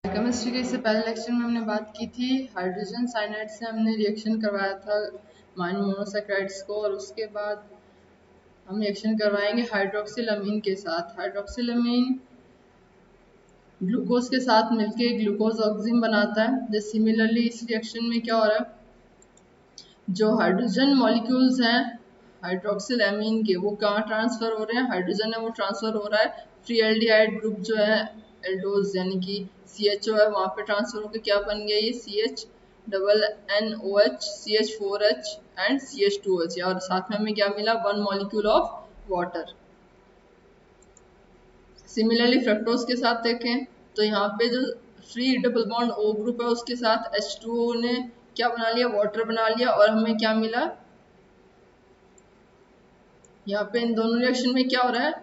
Chemistry के इससे पहले लेक्चर में हमने बात की थी हाइड्रोजन साइनाइड से हमने रिएक्शन करवाया था मोनोसैकेराइड्स को, और उसके बाद हम रिएक्शन करवाएंगे हाइड्रोक्सिल अमीन के साथ। हाइड्रोक्सिल अमीन ग्लूकोज के साथ मिलके ग्लूकोज ऑक्सिजन बनाता है। जैसे सिमिलरली इस रिएक्शन में क्या हो रहा है, जो हाइड्रोजन मॉलिक्यूल्स हैं हाइड्रोक्सिल अमीन के, वो कहाँ ट्रांसफर हो रहे हैं, हाइड्रोजन है वो ट्रांसफर हो रहा है फ्री एल्डिहाइड ग्रुप जो है एल्डोज यानी कि CHO है, वहाँ पे ट्रांसफर होकर क्या बन गया, ये CH CH4H एंड CH2H, और साथ में हमें क्या मिला, one molecule of water. Similarly fructose के साथ देखें तो यहाँ पे जो free double bond O group है उसके साथ H2O ने क्या बना लिया, वाटर बना लिया, और हमें क्या मिला, यहाँ पे इन दोनों रिएक्शन में क्या हो रहा है,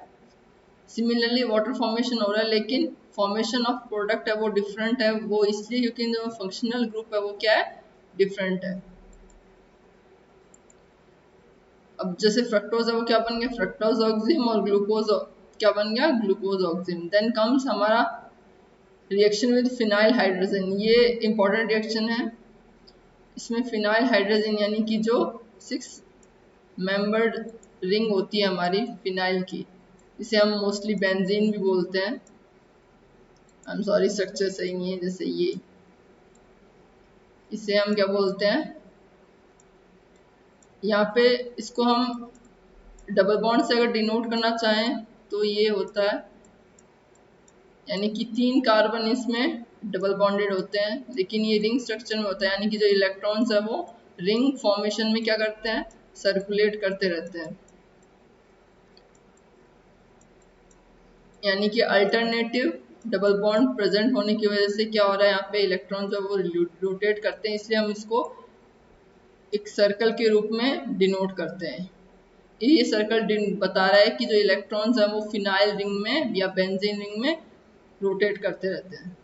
सिमिलरली वाटर फॉर्मेशन हो रहा है, लेकिन फॉर्मेशन ऑफ प्रोडक्ट है वो डिफरेंट है। वो इसलिए क्योंकि इन दोनों फंक्शनल ग्रुप है वो क्या है, डिफरेंट है। अब जैसे फ्रक्टोज है वो क्या बन गया, फ्रक्टोज ऑक्सिम, और ग्लूकोज क्या बन गया, ग्लूकोज ऑक्सिम। देन कम्स हमारा रिएक्शन विद फिनाइल हाइड्रोजन। ये इंपॉर्टेंट रिएक्शन है। इसमें फिनाइल हाइड्रोजन यानी कि जो 6 मेंबर्ड रिंग होती है हमारी फिनाइल की, इसे हम मोस्टली बेंजीन भी बोलते हैं। आई एम सॉरी स्ट्रक्चर सही नहीं है, जैसे ये, इसे हम क्या बोलते हैं, यहाँ पे इसको हम डबल बॉन्ड से अगर डिनोट करना चाहें तो ये होता है, यानी कि 3 कार्बन इसमें डबल बॉन्डेड होते हैं, लेकिन ये रिंग स्ट्रक्चर में होता है, यानी कि जो इलेक्ट्रॉन्स है वो रिंग फॉर्मेशन में क्या करते हैं, सर्कुलेट करते रहते हैं। यानी कि अल्टरनेटिव डबल बॉन्ड प्रेजेंट होने की वजह से क्या हो रहा है, यहाँ पे इलेक्ट्रॉन जो वो रोटेट करते हैं, इसलिए हम इसको एक सर्कल के रूप में डिनोट करते हैं। ये सर्कल बता रहा है कि जो इलेक्ट्रॉन्स हैं वो फिनाइल रिंग में या बेंजीन रिंग में रोटेट करते रहते हैं।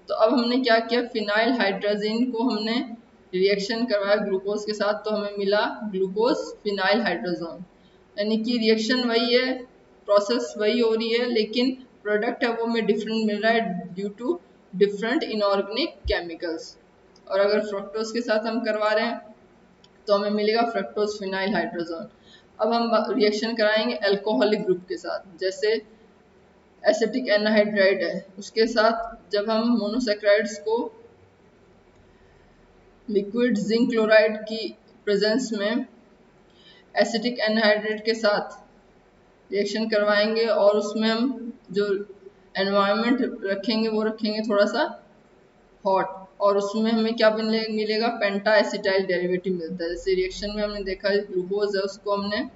तो अब हमने क्या किया, फिनाइल हाइड्रोजन को हमने रिएक्शन करवाया ग्लूकोज के साथ, तो हमें मिला ग्लूकोज फिनाइल हाइड्रोजन। यानी कि रिएक्शन वही है, प्रोसेस वही हो रही है, लेकिन प्रोडक्ट है वो हमें डिफरेंट मिल रहा है due to different inorganic chemicals. और अगर फ्रक्टोज के साथ हम करवा रहे हैं तो हमें मिलेगा फ्रक्टोज फिनाइल हाइड्रोजन। अब हम रिएक्शन कराएंगे अल्कोहलिक ग्रुप के साथ, जैसे एसिटिक एनहाइड्राइड है, उसके साथ जब हम मोनोसैकेराइड्स को लिक्विड जिंक क्लोराइड की प्रेजेंस में एसिटिक एनहाइड्राइड के साथ रिएक्शन करवाएंगे, और उसमें हम जो एनवायरनमेंट रखेंगे वो रखेंगे थोड़ा सा हॉट, और उसमें हमें क्या मिलेगा, पेंटा एसिटाइल डेरिवेटिव मिलता है। जैसे रिएक्शन में हमने देखा ग्लूकोज है उसको हमने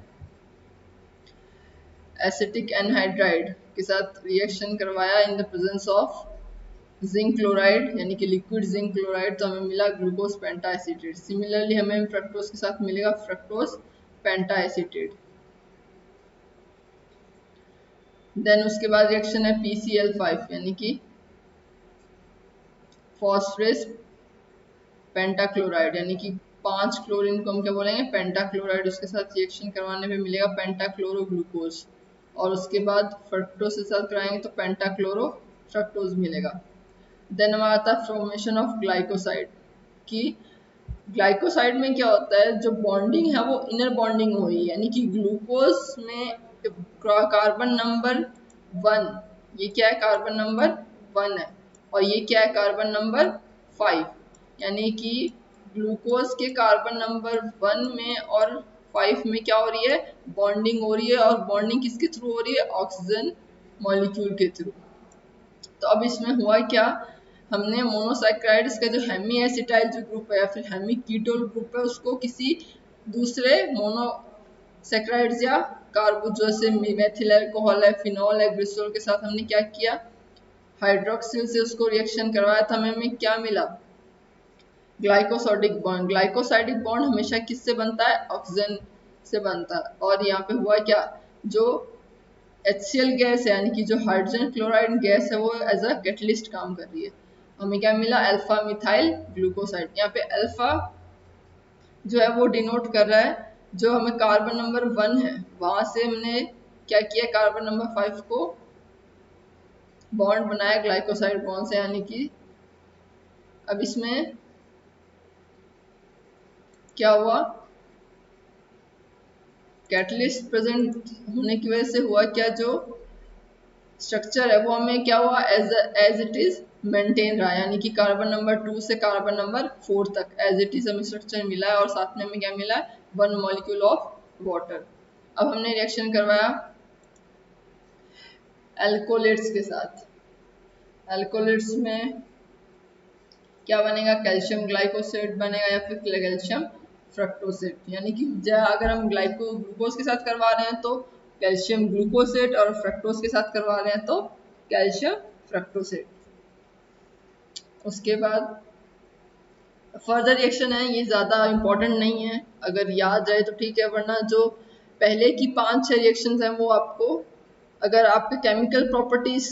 एसिटिक एनहाइड्राइड के साथ रिएक्शन करवाया in the presence of zinc chloride यानी कि लिक्विड जिंक क्लोराइड, तो हमें मिला ग्लूकोज पेंटा एसिटेट। सिमिलरली हमें फ्रक्टोज के साथ मिलेगा फ्रक्टोज पेंटा एसिटेट। देन उसके बाद रिएक्शन है PCl5 यानी कि फॉस्फरस पेंटाक्लोराइड, यानी कि 5 क्लोरीन को हम क्या बोलेंगे, पेंटाक्लोराइड। उसके साथ रिएक्शन करवाने पे मिलेगा पेंटाक्लोरोग्लूकोज, और उसके बाद फ्रक्टोज के साथ कराएंगे तो पेंटाक्लोरो फ्रक्टोज मिलेगा। देन हमारा आता है फॉर्मेशन ऑफ ग्लाइकोसाइड। कि ग्लाइकोसाइड में क्या होता है, जो बॉन्डिंग है वो इनर बॉन्डिंग हो रही है, यानी कि ग्लूकोज में कार्बन नंबर 1, ये क्या है, कार्बन नंबर 1 है, और ये क्या है, कार्बन नंबर 5, यानी कि ग्लूकोज के कार्बन नंबर 1 में और 5 में क्या हो रही है, बॉन्डिंग हो रही है, और बॉन्डिंग किसके थ्रू हो रही है, ऑक्सीजन मॉलिक्यूल के थ्रू। तो अब इसमें हुआ क्या, हमने मोनोसैकेराइड्स का जो हेमी एसिटाइल जो ग्रुप है या फिर हेमी कीटोन ग्रुप है उसको किसी दूसरे मोनोसैकेराइड्स या कार्बो जैसे मेथिल अल्कोहल है, फिनॉल है, ग्लिसरॉल के साथ हमने क्या किया, हाइड्रोक्सिल से उसको रिएक्शन करवाया था, हमें क्या मिला, ग्लाइकोसाइडिक बॉन्ड। ग्लाइकोसाइडिक बॉन्ड हमेशा किससे बनता है, ऑक्सीजन से बनता है। और यहाँ पे हुआ क्या, जो HCl गैस है यानी कि जो हाइड्रोजन क्लोराइड गैस है वो एज अ कैटलिस्ट काम कर रही है। हमें क्या मिला, अल्फा मिथाइल ग्लूकोसाइड। यहाँ पे अल्फा जो है वो डिनोट कर रहा है जो हमें कार्बन नंबर 1 है वहां से हमने क्या किया, कार्बन नंबर 5 को बॉन्ड बनाया ग्लाइकोसाइड बॉन्ड से, यानी कि अब इसमें क्या हुआ, कैटलिस्ट प्रेजेंट होने की वजह से हुआ क्या, जो स्ट्रक्चर है वो हमें क्या हुआ, एज इट इज मेंटेन रहा, यानी कि कार्बन नंबर 2 से कार्बन नंबर 4 तक एज इट इज हमें स्ट्रक्चर मिला है, और साथ में हमें क्या मिला है, 1 मॉलिक्यूल ऑफ वाटर। अब हमने रिएक्शन करवाया एल्कोलेट्स के साथ। एल्कोलेट्स में क्या बनेगा, कैल्शियम ग्लाइकोसेट बनेगा या फिर कैल्शियम फ्रक्टोसेट, यानी कि अगर हम ग्लूकोज के साथ करवा रहे हैं तो कैल्शियम ग्लूकोसेट, और फ्रक्टोज के साथ करवा रहे हैं तो कैल्शियम फ्रक्टोसेट। उसके बाद फर्दर रिएक्शन है, ये ज़्यादा इंपॉर्टेंट नहीं है, अगर याद रहे तो ठीक है, वरना जो पहले की 5-6 रिएक्शंस हैं वो आपको, अगर आपके केमिकल प्रॉपर्टीज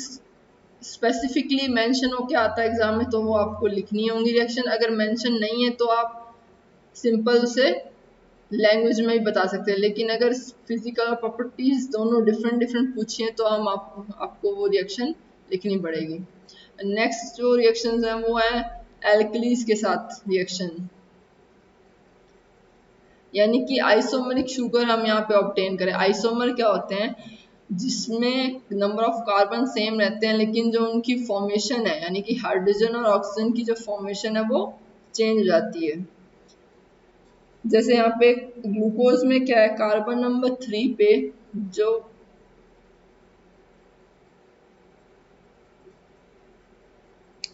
स्पेसिफिकली मेंशन होके आता है एग्जाम में तो वो आपको लिखनी होंगी रिएक्शन, अगर मेंशन नहीं है तो आप सिंपल से लैंग्वेज में ही बता सकते हैं, लेकिन अगर फिजिकल प्रॉपर्टीज दोनों डिफरेंट डिफरेंट पूछिए तो हम आपको वो रिएक्शन लिखनी पड़ेगी। नेक्स्ट जो रिएक्शंस हैं वो है एल्कलीज के साथ रिएक्शन, यानी कि आइसोमरिक शुगर हम यहाँ पे ऑब्टेन करें। आइसोमर क्या होते हैं, जिसमें नंबर ऑफ कार्बन सेम रहते हैं लेकिन जो उनकी फॉर्मेशन है, यानी कि हाइड्रोजन और ऑक्सीजन की जो फॉर्मेशन है वो चेंज हो जाती है। जैसे यहाँ पे ग्लूकोज में क्या है, कार्बन नंबर 3 पे जो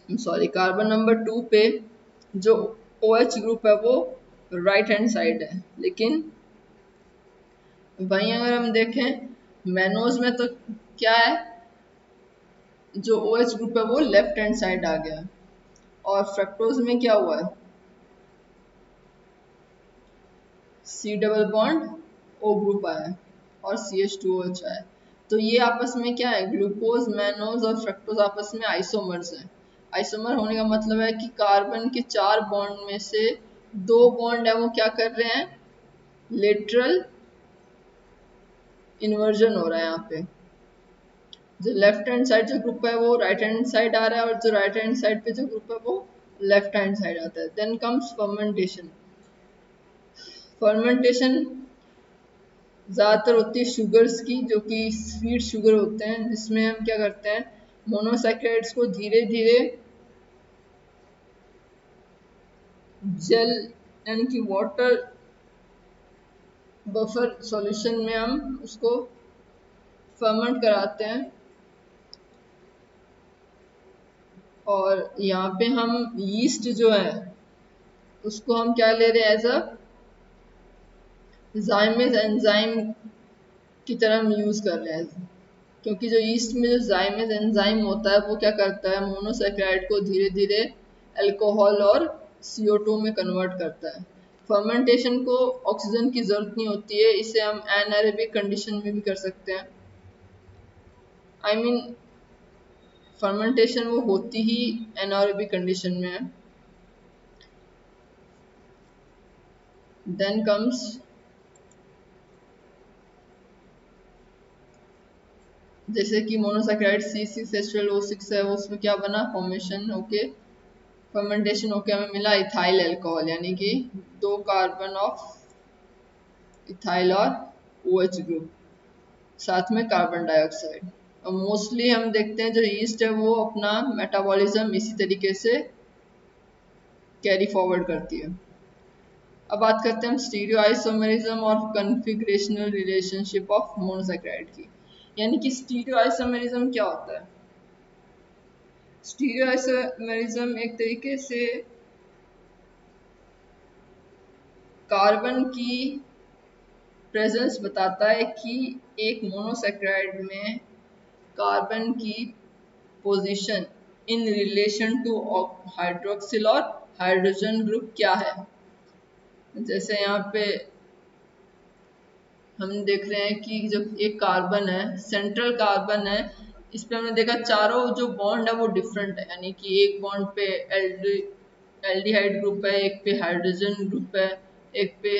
कार्बन नंबर 2 पे जो OH ग्रुप है वो राइट हैंड साइड है, लेकिन वहीं अगर हम देखें मैनोज में तो क्या है, जो OH ग्रुप है वो लेफ्ट हैंड साइड आ गया, और फ्रक्टोज में क्या हुआ है, C double bond O group आया और CH2OH आया। तो ये आपस में क्या है, ग्लूकोज, मैनोज और फ्रक्टोज आपस में आइसोमर्स हैं। आइसोमर होने का मतलब है कि कार्बन के 4 बॉन्ड में से 2 बॉन्ड है वो क्या कर रहे हैं, लेटरल इन्वर्जन हो रहा है। यहाँ पे जो लेफ्ट हैंड साइड जो ग्रुप है वो राइट हैंड साइड आ रहा है, और जो राइट हैंड साइड पे जो ग्रुप है वो लेफ्ट हैंड साइड आता है। Then comes fermentation. फर्मेंटेशन ज़्यादातर होती है शुगर्स की, जो कि स्वीट शुगर होते हैं, जिसमें हम क्या करते हैं, मोनोसैकेराइड्स को धीरे धीरे जेल यानी कि वाटर बफर सॉल्यूशन में हम उसको फर्मेंट कराते हैं, और यहाँ पे हम यीस्ट जो है उसको हम क्या ले रहे हैं, एज अ जाइमेज एंजाइम की तरह हम यूज़ कर रहे हैं, क्योंकि जो ईस्ट में जो जाइमेज एंजाइम होता है वो क्या करता है, मोनोसैकेराइड को धीरे धीरे अल्कोहल और CO2 में कन्वर्ट करता है। फर्मेंटेशन को ऑक्सीजन की ज़रूरत नहीं होती है, इसे हम एनाएरोबिक कंडीशन में भी कर सकते हैं। आई मीन फर्मेंटेशन वो होती ही एनाएरोबिक कंडीशन में है। देन कम्स जैसे कि मोनोसैकेराइड C6H12O6 है, उसमें क्या बना, फॉर्मेशन होके फर्मेंटेशन होके हमें मिला इथाइल अल्कोहल, यानी कि 2 कार्बन ऑफ इथाइल और OH ग्रुप, साथ में कार्बन डाइऑक्साइड। और मोस्टली हम देखते हैं जो ईस्ट है वो अपना मेटाबॉलिज्म इसी तरीके से कैरी फॉरवर्ड करती है। अब बात करते हैं हम स्टीरियो आइसोमेरिज्म और कन्फिग्रेशनल रिलेशनशिप ऑफ मोनोसैकेराइड की, यानी कि स्टीरियो आइसोमेरिज्म क्या होता है। स्टीरियो आइसोमेरिज्म एक तरीके से कार्बन की प्रेजेंस बताता है कि एक मोनोसैकेराइड में कार्बन की position in relation to hydroxyl और हाइड्रोजन ग्रुप क्या है। जैसे यहाँ पे हम देख रहे हैं कि जब एक कार्बन है, सेंट्रल कार्बन है, इस पे हमने देखा चारों जो बॉन्ड है वो डिफरेंट है, यानी कि एक बॉन्ड पे एल्डिहाइड ग्रुप है, एक पे हाइड्रोजन ग्रुप है, एक पे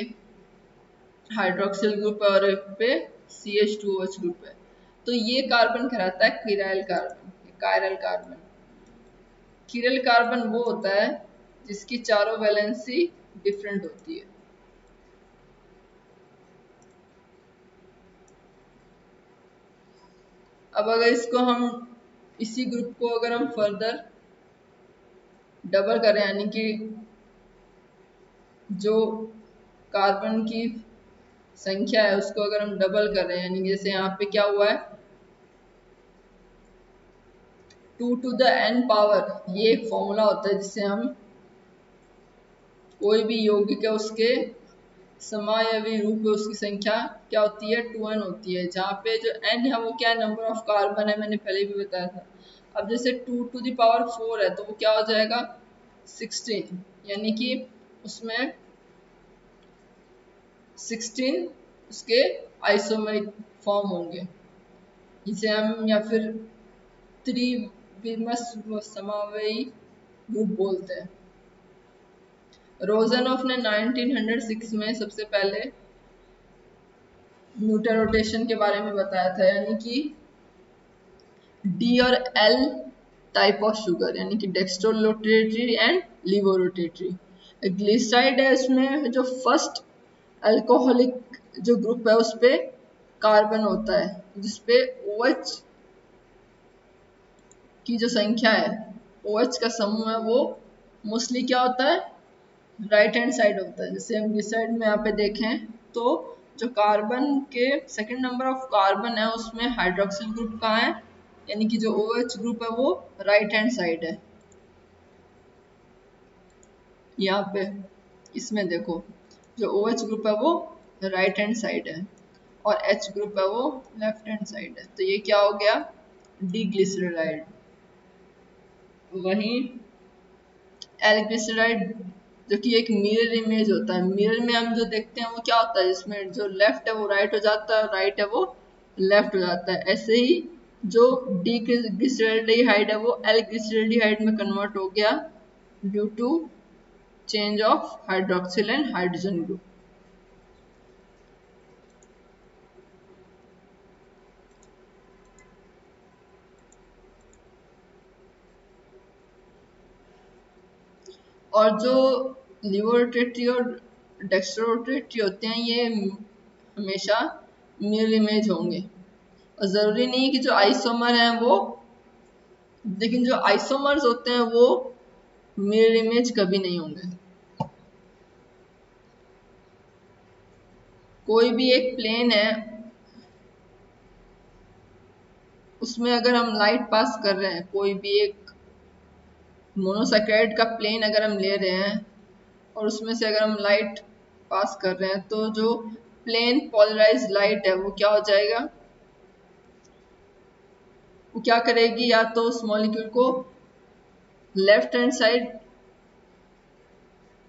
हाइड्रोक्सिल ग्रुप है और एक पे CH2OH ग्रुप है। तो ये कार्बन कहलाता है chiral carbon. Chiral carbon. Chiral carbon वो होता है जिसकी चारों वैलेंसी डिफरेंट होती है। अब अगर इसको हम इसी ग्रुप को अगर हम फर्दर डबल करें, यानी कि जो कार्बन की संख्या है उसको अगर हम डबल कर रहे हैं, यानी जैसे यहाँ पे क्या हुआ है 2 to the n पावर, ये एक फॉर्मूला होता है जिससे हम कोई भी यौगिक है उसके समायवी रूप में उसकी संख्या क्या होती है 2n होती है, जहाँ पे जो n है वो क्या है नंबर ऑफ कार्बन है, मैंने पहले भी बताया था। अब जैसे 2 to the पावर 4 है तो वो क्या हो जाएगा 16, यानी कि उसमें 16 उसके आइसोमेरिक फॉर्म होंगे, जिसे हम या फिर त्रिविमस समावयी ग्रुप बोलते हैं। रोजनॉफ ने 1906 में सबसे पहले न्यूटन रोटेशन के बारे में बताया था, यानी कि डी और एल टाइप ऑफ शुगर, यानी कि dextro rotatory and levo rotatory. Glyceride है, उसमें जो फर्स्ट अल्कोहलिक जो ग्रुप है उस पे कार्बन होता है, जिसपे OH की जो संख्या है, OH का समूह है वो मोस्टली क्या होता है राइट हैंड साइड होता है। जैसे हम ग्लिसराइड में यहाँ पे देखें तो जो कार्बन के सेकंड नंबर ऑफ कार्बन है उसमें हाइड्रोक्सिल ग्रुप कहाँ है, यानी कि जो OH ग्रुप है वो राइट हैंड साइड है। यहाँ पे इसमें देखो जो OH ग्रुप है वो राइट हैंड साइड है और H ग्रुप है वो लेफ्ट हैंड साइड है, तो ये क्या हो गया डीग्लिसराइड। वहीं एल्ग्लिसराइड जो कि एक मिरर इमेज होता है, मिरर में हम जो देखते हैं वो क्या होता है जिसमें जो लेफ्ट है वो राइट हो जाता है और राइट है वो लेफ्ट हो जाता है। ऐसे ही जो डीग्लिसराइड है वो एल्ग्लिसराइड में कन्वर्ट हो गया due to change of hydroxyl and hydrogen group. और जो लिवोरोटेटरी और डेक्स्ट्रोरोटेटरी होते हैं ये हमेशा मिरर इमेज होंगे, और जरूरी नहीं है कि जो आइसोमर हैं वो, लेकिन जो आइसोमर्स होते हैं वो मिरर इमेज कभी नहीं होंगे। कोई भी एक प्लेन है उसमें अगर हम लाइट पास कर रहे हैं, कोई भी एक मोनोसैकेराइड का प्लेन अगर हम ले रहे हैं और उसमें से अगर हम लाइट पास कर रहे हैं तो जो प्लेन पोलराइज लाइट है वो क्या हो जाएगा, वो क्या करेगी या तो उस मॉलिक्यूल को लेफ्ट हैंड साइड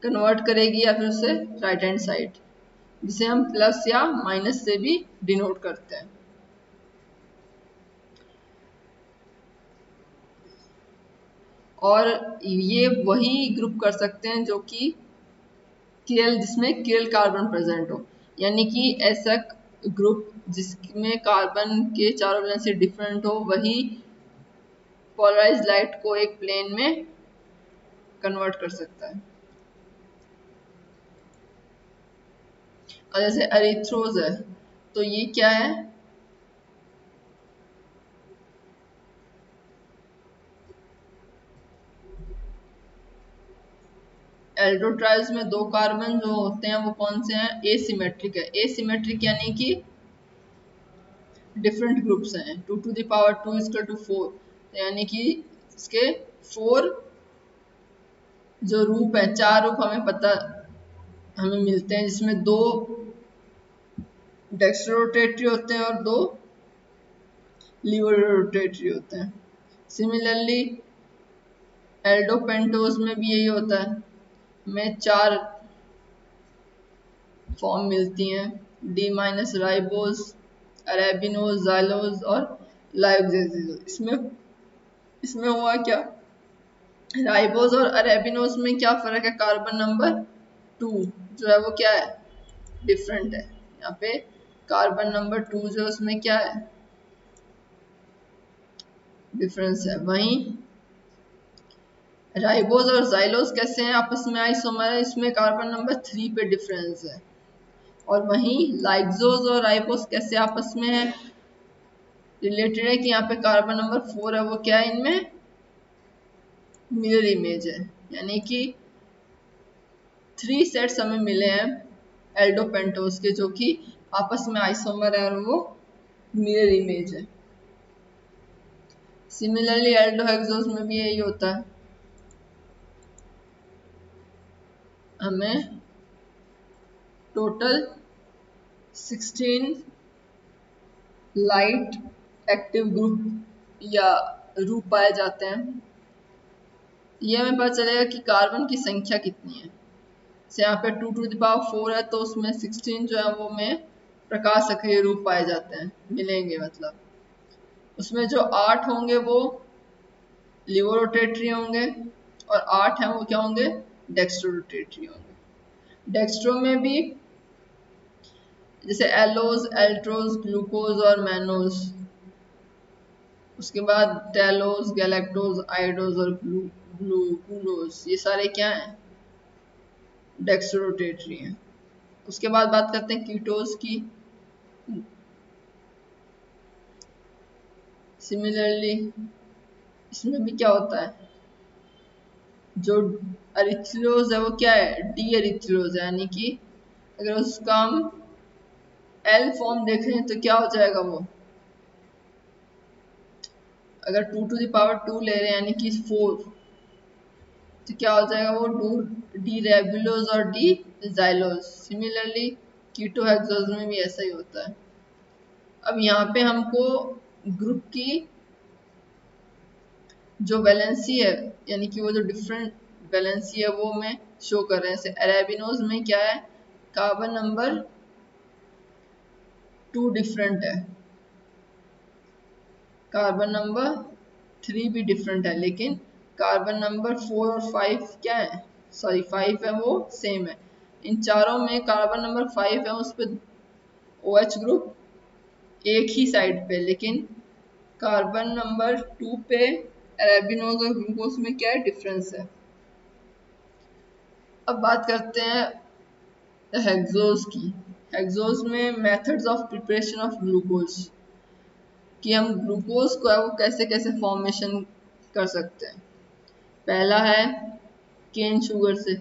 कन्वर्ट करेगी या फिर उसे राइट हैंड साइड, जिसे हम प्लस या माइनस से भी डिनोट करते हैं। और ये वही ग्रुप कर सकते हैं जो कि किरल, जिसमें किरल कार्बन प्रेजेंट हो, यानी कि ऐसा ग्रुप जिसमें कार्बन के चारों वैलेंसी डिफरेंट हो वही पोलराइज लाइट को एक प्लेन में कन्वर्ट कर सकता है। और जैसे एरिथ्रोज है तो ये क्या है, एल्डोट्राइल्स में दो कार्बन जो होते हैं वो कौन से हैं, एसिमेट्रिक है। एसिमेट्रिक यानी कि डिफरेंट ग्रुप्स हैं, 2 to the power 2 equal to 4, यानी कि इसके 4 जो रूप है, 4 रूप हमें मिलते हैं, जिसमें 2 डेक्स्ट्रोरोटेटरी होते हैं और 2 लीवरोटेटरी होते हैं। सिमिलरली एल्डोपेंटोज में भी यही होता है, में 4 फॉर्म मिलती हैं, D minus ribose, arabinose, xylose और लाइब्जेजिलोज। इसमें हुआ क्या, राइबोज और अरेबिनोज में क्या फर्क है, कार्बन नंबर 2 जो है वो क्या है डिफरेंट है। यहाँ पे कार्बन नंबर 2 जो उसमें क्या है डिफरेंस है। वहीं राइबोज और जाइलोज कैसे हैं आपस में आइसोमर है, इसमें कार्बन नंबर 3 पे डिफरेंस है। और वहीं लाइगोज और राइबोज कैसे आपस में है, रिलेटेड है कि यहाँ पे कार्बन नंबर 4 है, वो क्या है, इनमें मिरर इमेज है, यानी कि 3 सेट्स हमें मिले हैं एल्डोपेंटोज के जो कि आपस में आइसोमर है और वो मिरर इमेज है। सिमिलरली एल्डोहेक्सोज में भी यही होता है, हमें टोटल 16 लाइट एक्टिव ग्रुप या ग्रुप पाए जाते हैं। ये हमें पता चलेगा कि कार्बन की संख्या कितनी है। जैसे यहाँ पे 2 टू द पावर 4 है तो उसमें 16 जो है वो में प्रकाश सक्रिय रूप पाए जाते हैं, मिलेंगे। मतलब उसमें जो 8 होंगे वो लिवोरोटेटरी होंगे और 8 हैं वो क्या होंगे, डेक्स्ट्रोरोटेटरी होंगे। डेक्स्ट्रो में भी जैसे एलोज, एल्ट्रोज, ग्लूकोज और मैनोज, उसके बाद टेलोज, गैलेक्टोज, आइडोज और ग्लूकोज, ये सारे क्या हैं, डेक्स्ट्रोरोटेटरी हैं। उसके बाद बात करते हैं कीटोज की। सिमिलरली इसमें भी क्या होता है, जो अरिथ्रोज है वो क्या है, डी अरिथ्रोज है, यानी कि अगर उसका हम एल फॉर्म देख रहे हैं तो क्या हो जाएगा वो, अगर 2 टू द पावर 2 ले रहे हैं यानी कि 4, तो क्या हो जाएगा वो डी रेबुलोज और डी जाइलोज। सिमिलरली कीटोहेक्सोज में भी ऐसा ही होता है। अब यहाँ पे हमको ग्रुप की जो वैलेंसी है, यानी कि वो जो डिफरेंट वैलेंसी है वो मैं शो कर रहे हैं। जैसे अरेबिनोज में क्या है, कार्बन नंबर 2 डिफरेंट है, कार्बन नंबर 3 भी डिफरेंट है, लेकिन कार्बन नंबर 4 और 5 क्या है, सॉरी 5 है वो सेम है। इन चारों में कार्बन नंबर 5 है उस पर OH ग्रुप एक ही साइड पे, लेकिन कार्बन नंबर 2 पे अरेबिनोज और ग्लूकोज में क्या है, डिफरेंस है। अब बात करते हैं हेक्सोज की। हेक्सोज में methods of preparation of glucose, कि हम ग्लूकोज को है वो कैसे कैसे फॉर्मेशन कर सकते हैं। पहला है केन शुगर से,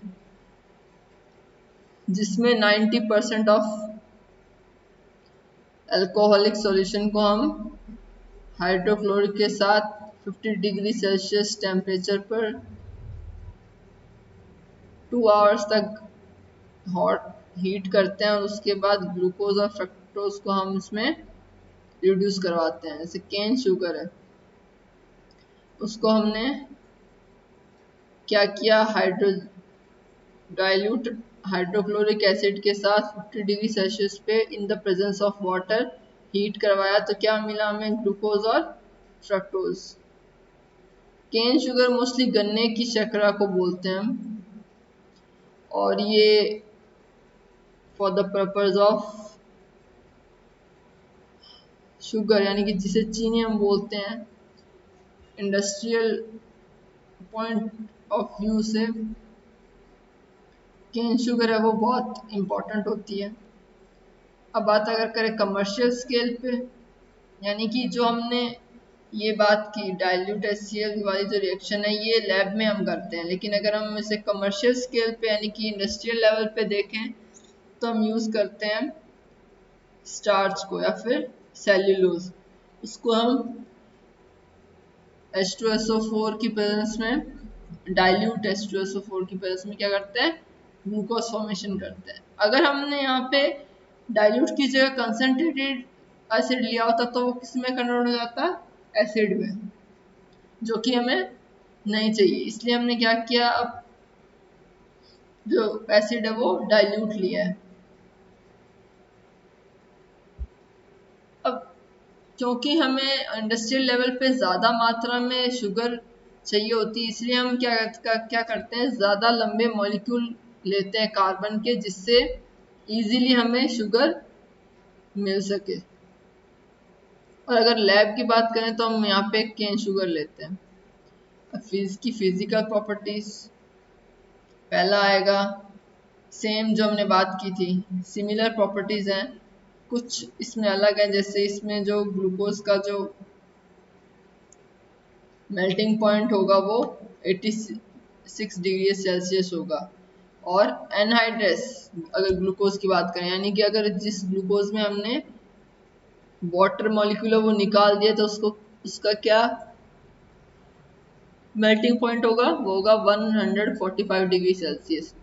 जिसमें 90% ऑफ अल्कोहलिक सॉल्यूशन को हम हाइड्रोक्लोरिक के साथ 50 डिग्री सेल्सियस टेम्परेचर पर 2 आवर्स तक हॉट हीट करते हैं और उसके बाद ग्लूकोज और फ्रक्टोज को हम इसमें रिड्यूस करवाते हैं। जैसे केन शुगर है, उसको हमने क्या किया, डाइल्यूट हाइड्रोक्लोरिक एसिड के साथ 50 डिग्री सेल्सियस पे in the presence of water heat करवाया, तो क्या मिला हमें, ग्लूकोज और फ्रक्टोज। केन शुगर मोस्टली गन्ने की शर्करा को बोलते हैं हम, और ये for the purpose of sugar, यानी कि जिसे चीनी हम बोलते हैं, इंडस्ट्रियल पॉइंट ऑफ व्यू से केन शुगर है वो बहुत इम्पोर्टेंट होती है। अब बात अगर करें कमर्शियल स्केल पे, यानी कि जो हमने ये बात की डाइल्यूट HCl वाली जो रिएक्शन है ये लैब में हम करते हैं, लेकिन अगर हम इसे कमर्शियल स्केल पे यानी कि इंडस्ट्रियल लेवल पे देखें तो हम यूज़ करते हैं स्टार्च को या फिर सेल्यूलोज। उसको हम H2SO4 की प्रेजेंस में, डाइल्यूट H2SO4 की प्रेजेंस में क्या करते हैं, ग्लूकोज फॉर्मेशन करते हैं। अगर हमने यहाँ पे डाइल्यूट की जगह कंसनट्रेटेड एसिड लिया होता तो वो किस में कन्वर्ट हो जाता, एसिड में, जो कि हमें नहीं चाहिए। इसलिए हमने क्या किया, अब जो एसिड है वो डाइल्यूट लिया है। अब क्योंकि हमें इंडस्ट्रियल लेवल पे ज़्यादा मात्रा में शुगर चाहिए होती है, इसलिए हम क्या करते हैं, ज़्यादा लंबे मॉलिक्यूल लेते हैं कार्बन के, जिससे इजीली हमें शुगर मिल सके। और अगर लैब की बात करें तो हम यहाँ पे केन शुगर लेते हैं। अब की फिजिकल प्रॉपर्टीज, पहला आएगा सेम जो हमने बात की थी, सिमिलर प्रॉपर्टीज हैं, कुछ इसमें अलग है। जैसे इसमें जो ग्लूकोज का जो मेल्टिंग पॉइंट होगा वो 86 डिग्री सेल्सियस होगा। और एनहाइड्रेस अगर ग्लूकोज की बात करें, यानी कि अगर जिस ग्लूकोज में हमने वाटर मॉलिक्यूल वो निकाल दिया तो उसको उसका क्या मेल्टिंग पॉइंट होगा, वो होगा 145 डिग्री सेल्सियस।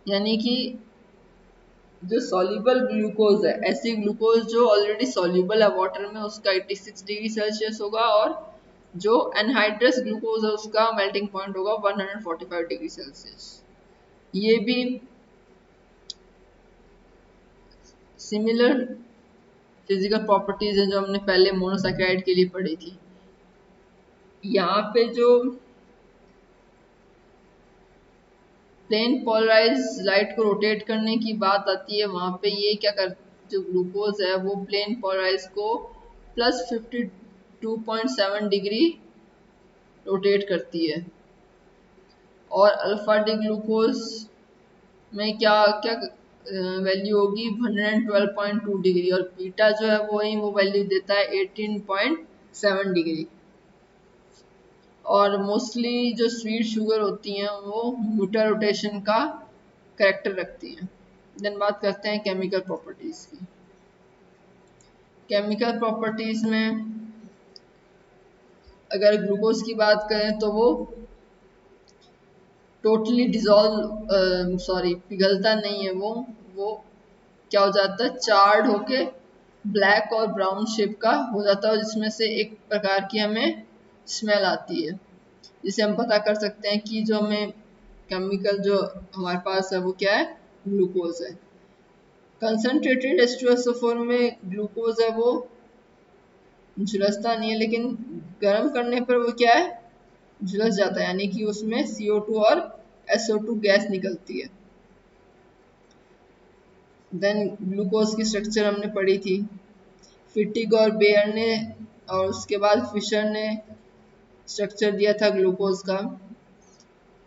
यानी कि जो सॉल्युबल ग्लूकोज है, ऐसी ग्लूकोज जो ऑलरेडी सॉल्युबल है वाटर में, उसका 86 डिग्री सेल्सियस होगा। और जो एनहाइड्रस ग्लूकोज है उसका मेल्टिंग पॉइंट होगा 145 डिग्री सेल्सियस। ये भी सिमिलर फिजिकल प्रॉपर्टीज है जो हमने पहले मोनोसैकेराइड के लिए पढ़ी थी। यहाँ पे जो प्लेन पोलराइज लाइट को रोटेट करने की बात आती है, वहां पे ये क्या कर, जो ग्लूकोज है वो प्लेन पोलराइज को प्लस 52.7 डिग्री रोटेट करती है। और अल्फा डी ग्लूकोज में क्या क्या वैल्यू होगी, 112.2 डिग्री। और बीटा जो है वो वैल्यू देता है 18.7 डिग्री। और मोस्टली जो स्वीट शुगर होती हैं वो म्यूटर रोटेशन का कैरेक्टर रखती हैं। देन बात करते हैं केमिकल प्रॉपर्टीज की। केमिकल प्रॉपर्टीज में अगर ग्लूकोज की बात करें तो वो टोटली डिजोल्व पिघलता नहीं है। वो क्या हो जाता है, चार्ड होके ब्लैक और ब्राउन शेप का हो जाता है, जिसमें से एक प्रकार की हमें स्मेल आती है, जिसे हम पता कर सकते हैं कि जो हमें केमिकल जो हमारे पास है वो क्या है, ग्लूकोज है। कंसनट्रेटेड H2SO4 में ग्लूकोज है वो झुलसता नहीं है, लेकिन गर्म करने पर वो क्या है, झुलस जाता है। यानी कि उसमें CO2 और SO2 गैस निकलती है। देन ग्लूकोज की स्ट्रक्चर हमने पढ़ी थी, फिटिक और बेयर ने और उसके बाद फिशर ने स्ट्रक्चर दिया था ग्लूकोज का।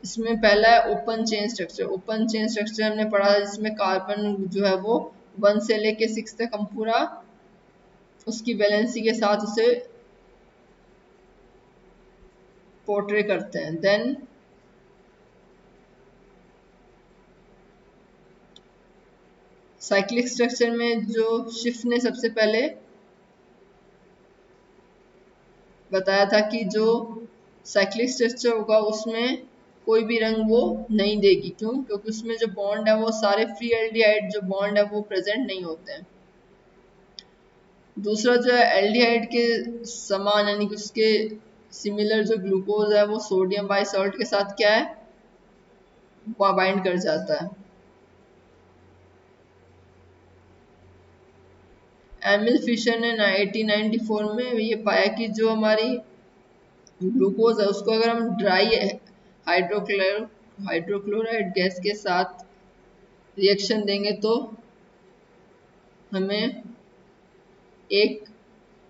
इसमें पहला है open chain structure. Open chain structure हमने पढ़ा था जिसमें कार्बन जो है वो 1 से लेके 6 तक हम पूरा उसकी वैलेंसी के साथ उसे पोर्ट्रे करते हैं। देन साइक्लिक स्ट्रक्चर में जो शिफ्ट ने सबसे पहले बताया था कि जो साइक्लिक स्ट्रक्चर होगा उसमें कोई भी रंग वो नहीं देगी। क्यों? क्योंकि उसमें जो बॉन्ड है वो सारे फ्री एल्डिहाइड जो बॉन्ड है वो प्रेजेंट नहीं होते हैं। दूसरा जो है एल्डिहाइड के समान यानी कि उसके सिमिलर जो ग्लूकोज है वो सोडियम बाइसॉल्ट के साथ क्या है, बाइंड कर जाता है। एमिल फिशर ने 1894 में ये पाया कि जो हमारी ग्लूकोज है उसको अगर हम ड्राई हाइड्रोक्लोराइड गैस के साथ रिएक्शन देंगे तो हमें एक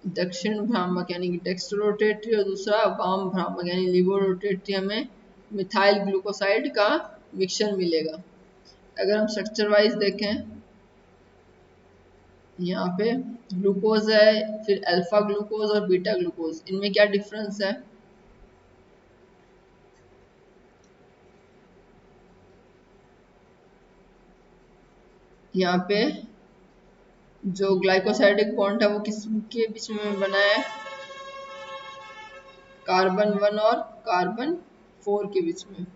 दक्षिण भ्रामक यानी कि डेक्स्ट्रोरोटेटरी और दूसरा वाम भ्रामक यानी लिबोरोटेटरी हमें मिथाइल ग्लूकोसाइड का मिक्सचर मिलेगा। अगर हम स्ट्रक्चर वाइज देखें, यहाँ पे ग्लूकोज है, फिर अल्फा ग्लूकोज और बीटा ग्लूकोज, इनमें क्या डिफरेंस है। यहाँ पे जो ग्लाइकोसाइडिक बॉन्ड है वो किसके बीच में बना है, कार्बन 1 और कार्बन 4 के बीच में।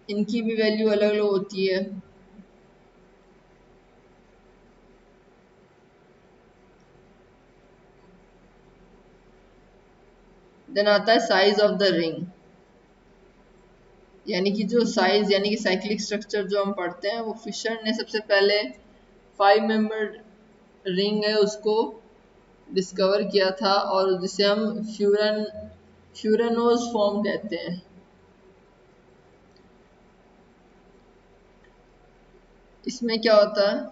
इनकी भी वैल्यू अलग अलग होती है। देन आता है साइज ऑफ द रिंग, यानी कि जो साइज यानी कि साइक्लिक स्ट्रक्चर जो हम पढ़ते हैं वो फिशर ने सबसे पहले 5 मेंबर रिंग है उसको डिस्कवर किया था, और जिसे हम फ्यूरानोज फॉर्म कहते हैं। इसमें क्या होता है,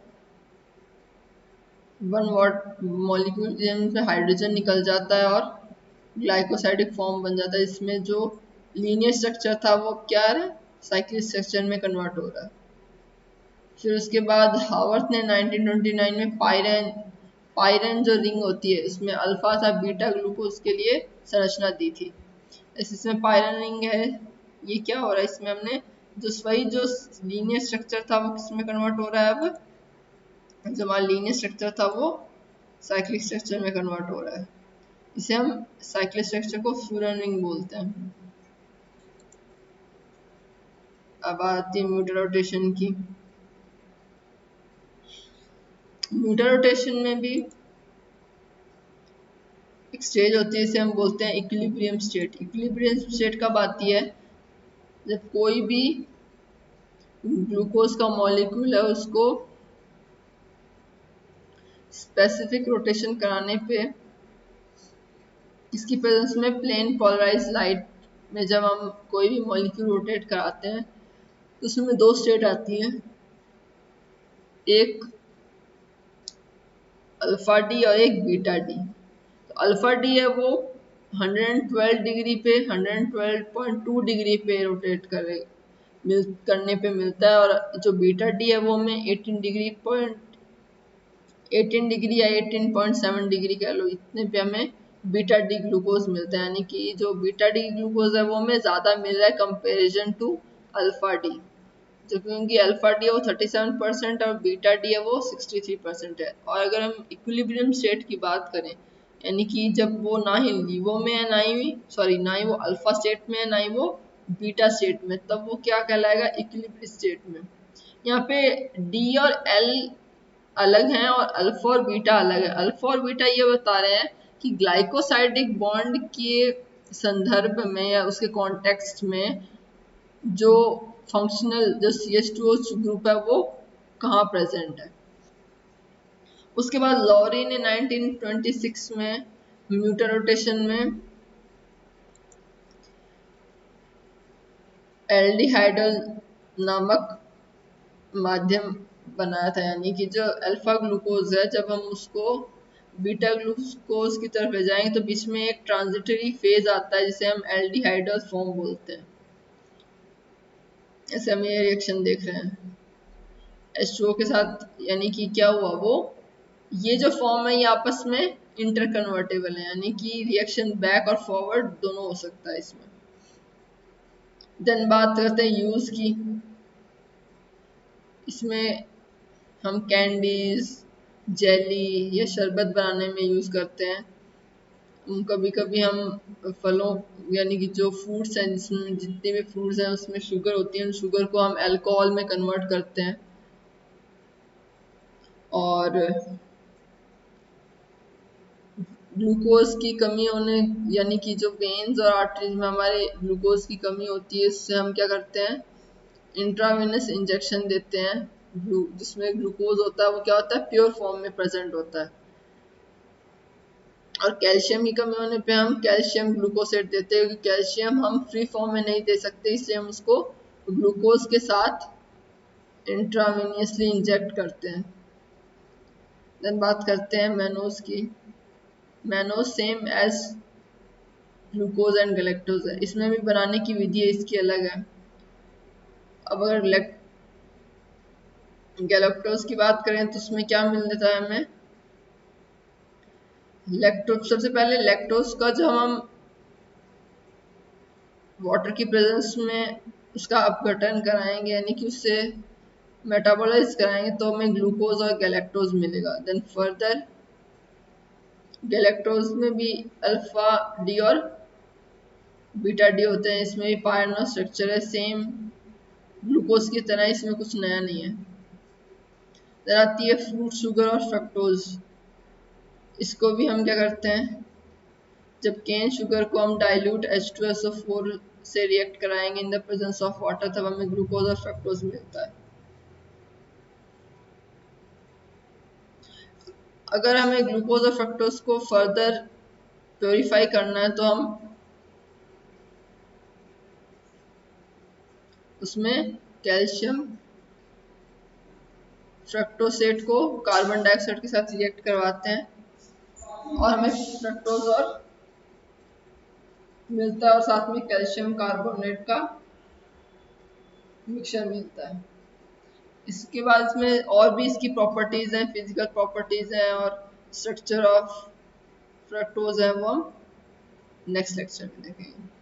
वन वाट मॉलिक्यूल जिनमें हाइड्रोजन निकल जाता है और ग्लाइकोसाइडिक फॉर्म बन जाता है। इसमें जो लीनियर स्ट्रक्चर था वो क्या है, साइक्लिक स्ट्रक्चर में कन्वर्ट हो रहा है। फिर उसके बाद हावर्थ ने 1929 में पायरेन पायरेन जो रिंग होती है उसमें अल्फा था बीटा ग्लूकोज के लिए संरचना दी थी। इसमें पायरेन रिंग है, ये क्या हो रहा है, इसमें हमने जो वही जो लीनियर स्ट्रक्चर था वो किसमें कन्वर्ट हो रहा है, अब जो हमारा लीनियर स्ट्रक्चर था वो साइक्लिक स्ट्रक्चर में कन्वर्ट हो रहा है। इसे हम साइक्लिक स्ट्रक्चर को फ्यूरन रिंग बोलते हैं। अब आती है म्यूटर रोटेशन की। म्यूटर रोटेशन में भी एक स्टेज होती है, इसे हम बोलते हैं इक्विलिब्रियम स्टेट। इक्विलिब्रियम स्टेट कब आती है, जब कोई भी ग्लूकोज का मॉलिक्यूल है उसको स्पेसिफिक रोटेशन कराने पे इसकी प्रेजेंस में प्लेन पोलराइज लाइट में जब हम कोई भी मॉलिक्यूल रोटेट कराते हैं तो उसमें दो स्टेट आती है, एक अल्फा डी और एक बीटा डी। तो अल्फा डी है वो 112 डिग्री पे 112.2 डिग्री पे रोटेट करने पे मिलता है, और जो बीटा डी है वो हमें 18 डिग्री या 18.7 डिग्री कह लो, इतने पे हमें बीटा डी ग्लूकोज मिलता है। यानी कि जो बीटा डी ग्लूकोज है वो हमें ज़्यादा मिल रहा है कंपेरिजन टू अल्फा डी, जो क्योंकि अल्फा डी है वो 37% और बीटा डी है वो 63% है। और अगर हम इक्विलिब्रियम स्टेट की बात करें, यानी कि जब वो ना ही लीवो में है ना ही वो अल्फा स्टेट में है ना ही वो बीटा स्टेट में, तब वो क्या कहलाएगा, इक्विलिब्रियम स्टेट में। यहाँ पे डी और एल अलग हैं और अल्फा और बीटा अलग है। अल्फा और बीटा ये बता रहे हैं कि ग्लाइकोसाइडिक बॉन्ड के संदर्भ में या उसके कॉन्टेक्स्ट में जो फंक्शनल जो CH2O ग्रुप है वो कहाँ प्रेजेंट है। उसके बाद लॉरी ने 1926 में म्यूटर रोटेशन में एल्डिहाइडल नामक माध्यम बनाया था। यानी कि जो अल्फा ग्लूकोज है जब हम उसको बीटा ग्लूकोज की तरफ ले जाएंगे तो बीच में एक ट्रांजिटरी फेज आता है जिसे हम एल्डिहाइडल फॉर्म बोलते हैं। ऐसे हम ये रिएक्शन देख रहे हैं H2O के साथ, यानी कि क्या हुआ, वो ये जो फॉर्म है ये आपस में इंटरकन्वर्टेबल है, यानी कि रिएक्शन बैक और फॉरवर्ड दोनों हो सकता है इसमें। देन बात करते हैं यूज की। इसमें हम कैंडीज, जेली या शरबत बनाने में यूज करते हैं। कभी कभी हम फलों यानी कि जो फ्रूट्स हैं जिसमें जितने भी फ्रूट्स हैं उसमें शुगर होती है, उन शुगर को हम अल्कोहल में कन्वर्ट करते हैं। और ग्लूकोज की कमी होने यानी कि जो वेन्स और आर्टरीज में हमारे ग्लूकोज की कमी होती है, इससे हम क्या करते हैं, इंट्रावेनस इंजेक्शन देते हैं। जिसमें ग्लूकोज होता है वो क्या होता है, प्योर फॉर्म में प्रेजेंट होता है। और कैल्शियम की कमी होने पे हम कैल्शियम ग्लूकोसेट देते हैं, क्योंकि कैल्शियम हम फ्री फॉर्म में नहीं दे सकते, इसलिए हम उसको ग्लूकोज के साथ इंट्रावेनियसली इंजेक्ट करते हैं। देन बात करते हैं मैनोज की। Mannose same as glucose and galactose है, इसमें भी बनाने की विधि इसकी अलग है। अब अगर गैलेक्टोज की बात करें तो उसमें क्या मिल जाता है हमें, लैक्टोज। सबसे पहले लैक्टोज का जो हम वाटर की प्रेजेंस में उसका अपघटन कराएंगे यानी कि उससे मेटाबोलाइज कराएंगे तो हमें ग्लूकोज और गैलेक्टोज मिलेगा। देन फर्दर गैलेक्टोज में भी अल्फा डी और बीटा डी होते हैं, इसमें भी पायरनो स्ट्रक्चर है सेम ग्लूकोज की तरह, इसमें कुछ नया नहीं है। फिर आती है फ्रूट शुगर और फ्रक्टोज। इसको भी हम क्या करते हैं, जब केन शुगर को हम डाइल्यूट H2SO4 से रिएक्ट कराएंगे in the presence of water, तब हमें ग्लूकोज और फ्रक्टोज मिलता है। अगर हमें ग्लूकोज और फ्रक्टोज को फर्दर प्योरीफाई करना है तो हम उसमें कैल्शियम फ्रक्टोसेट को कार्बन डाइऑक्साइड के साथ रिएक्ट करवाते हैं और हमें फ्रक्टोज और मिलता है और साथ में कैल्शियम कार्बोनेट का मिक्सचर मिलता है। इसके बाद इसमें और भी इसकी प्रॉपर्टीज हैं, फिजिकल प्रॉपर्टीज हैं और स्ट्रक्चर ऑफ फ्रक्टोज है वो हम नेक्स्ट लेक्चर में देखेंगे।